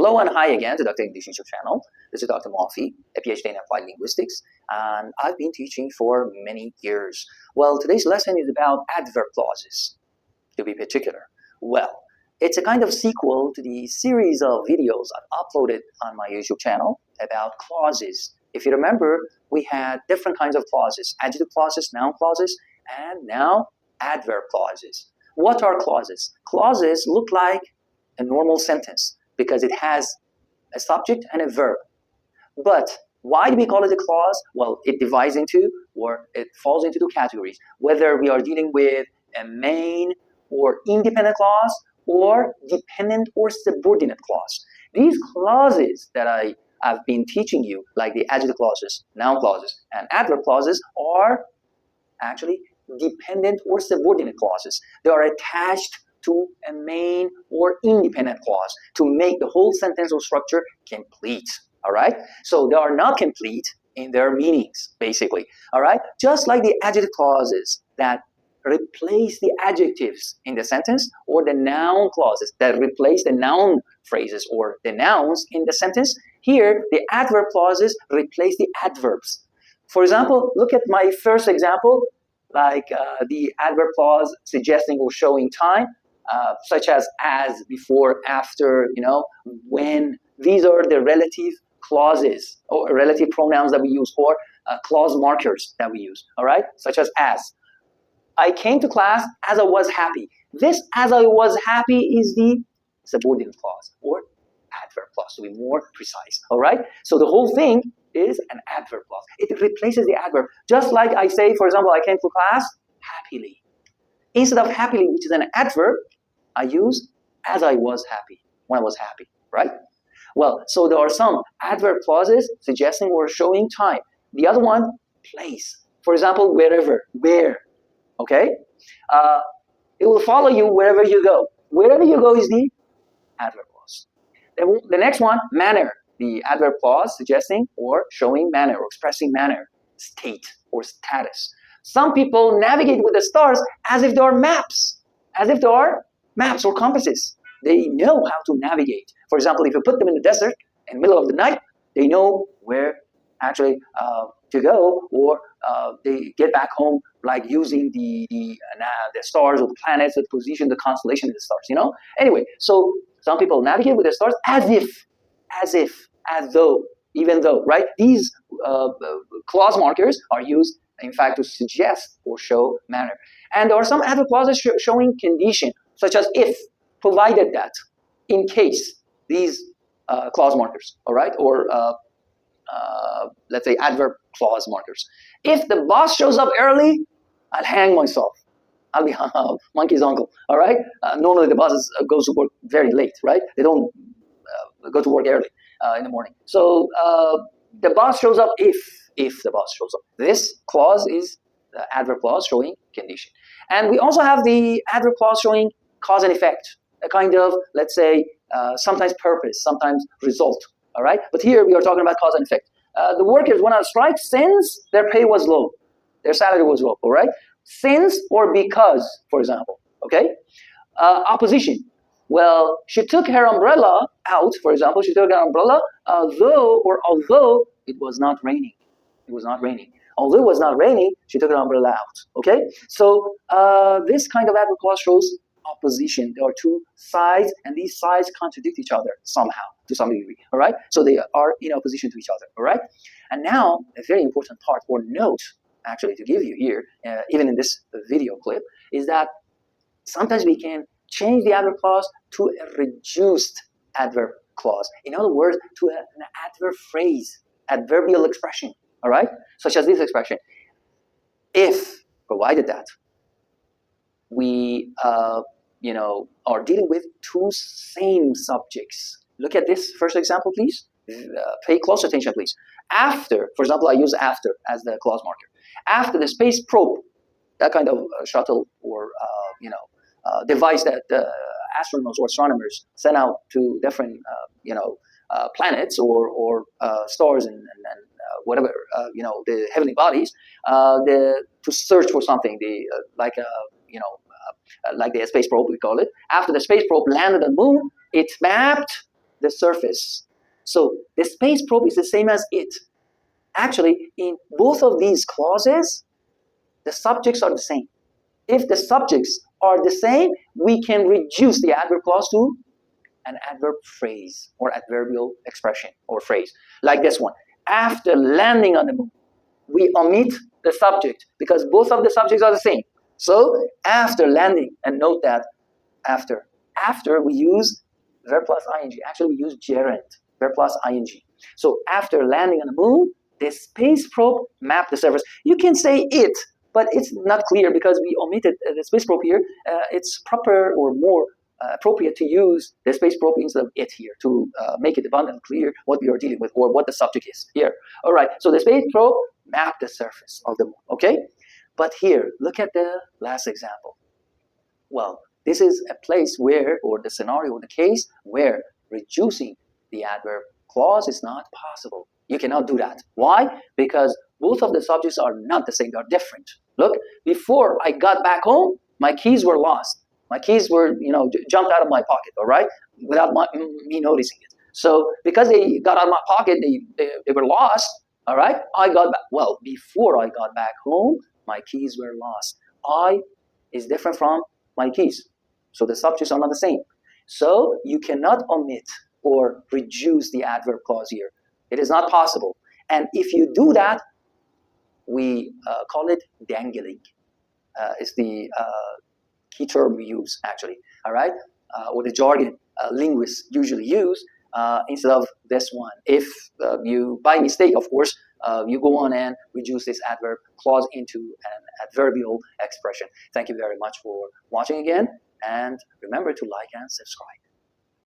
Hello and hi again to Dr. English YouTube channel. This is Dr. Mofi, a PhD in Applied Linguistics, and I've been teaching for many years. Well, today's lesson is about adverb clauses, to be particular. Well, it's a kind of sequel to the series of videos I've uploaded on my YouTube channel about clauses. If you remember, we had different kinds of clauses: adjective clauses, noun clauses, and now adverb clauses. What are clauses? Clauses look like a normal sentence because it has a subject and a verb. But why do we call it a clause? Well, it divides into, or it falls into two categories. Whether we are dealing with a main or independent clause, or dependent or subordinate clause. These clauses that I have been teaching you, like the adjective clauses, noun clauses, and adverb clauses, are actually dependent or subordinate clauses. They are attached to a main or independent clause to make the whole sentence or structure complete. All right? So they are not complete in their meanings, basically. All right? Just like the adjective clauses that replace the adjectives in the sentence, or the noun clauses that replace the noun phrases or the nouns in the sentence, here the adverb clauses replace the adverbs. For example, look at my first example, like the adverb clause suggesting or showing time, such as, before, after, when. These are the relative clauses or relative pronouns that we use, or clause markers that we use, all right? Such as. I came to class as I was happy. This as I was happy is the subordinate clause, or adverb clause, to be more precise, all right? So the whole thing is an adverb clause. It replaces the adverb. Just like I say, for example, I came to class happily. Instead of happily, which is an adverb, I use as I was happy, when I was happy, right? Well, so there are some adverb clauses suggesting or showing time. The other one, place. For example, wherever, where, okay? It will follow you wherever you go. Wherever you go is the adverb clause. The next one, manner. The adverb clause suggesting or showing manner or expressing manner, state or status. Some people navigate with the stars as if they are maps, or compasses. They know how to navigate. For example, if you put them in the desert in the middle of the night, they know where actually to go, or they get back home like using the stars or the planets, the position, the constellation of the stars, Anyway, so some people navigate with the stars as though, even though, right? These clause markers are used, in fact, to suggest or show manner. And there are some adverb clauses showing condition, such as if, provided that, in case. These clause markers, all right? Or let's say adverb clause markers. If the boss shows up early, I'll hang myself. I'll be monkey's uncle, all right? Normally the bosses goes to work very late, right? They don't go to work early in the morning. So the boss shows up if the boss shows up. This clause is the adverb clause showing condition. And we also have the adverb clause showing cause and effect, a kind of, let's say, sometimes purpose, sometimes result, all right? But here we are talking about cause and effect. The workers went on strike since their pay was low. Their salary was low, all right? Since or because, for example, okay? Opposition. Well, she took her umbrella out, for example, she took her umbrella although it was not raining. It was not raining. Although it was not raining, she took her umbrella out, okay? So this kind of adverb clause shows opposition. There are two sides, and these sides contradict each other somehow, to some degree, all right? So they are in opposition to each other, all right? And now, a very important part or note, actually, to give you here, even in this video clip, is that sometimes we can change the adverb clause to a reduced adverb clause. In other words, to an adverb phrase, adverbial expression, all right? Such as this expression. If, provided that, we are dealing with two same subjects. Look at this first example, please. Pay close attention, please. After, for example, I use after as the clause marker. After the space probe, that kind of shuttle or device that astronauts or astronomers send out to different planets or stars and whatever the heavenly bodies to search for something, like the space probe, we call it. After the space probe landed on the moon, it mapped the surface. So the space probe is the same as it. Actually, in both of these clauses, the subjects are the same. If the subjects are the same, we can reduce the adverb clause to an adverb phrase or adverbial expression or phrase, like this one. After landing on the moon, we omit the subject because both of the subjects are the same. So after landing, and note that after we use verb plus ing. Actually, we use gerund, verb plus ing. So after landing on the moon, the space probe mapped the surface. You can say it, but it's not clear because we omitted the space probe here. It's proper or more appropriate to use the space probe instead of it here to make it abundantly clear what we are dealing with or what the subject is here. All right, so the space probe mapped the surface of the moon, okay? But here, look at the last example. Well, this is a place where, or the scenario or the case where reducing the adverb clause is not possible. You cannot do that. Why? Because both of the subjects are not the same, they are different. Look, before I got back home, my keys were lost. My keys were, jumped out of my pocket, all right, without me noticing it. So because they got out of my pocket, they were lost, all right, I got back. Well, before I got back home, my keys were lost. I is different from my keys. So the subjects are not the same. So you cannot omit or reduce the adverb clause here. It is not possible. And if you do that, we call it dangling. It's the key term we use, actually, all right? Or the jargon linguists usually use instead of this one. If you, by mistake, of course, you go on and reduce this adverb clause into an adverbial expression. Thank you very much for watching again, and remember to like and subscribe.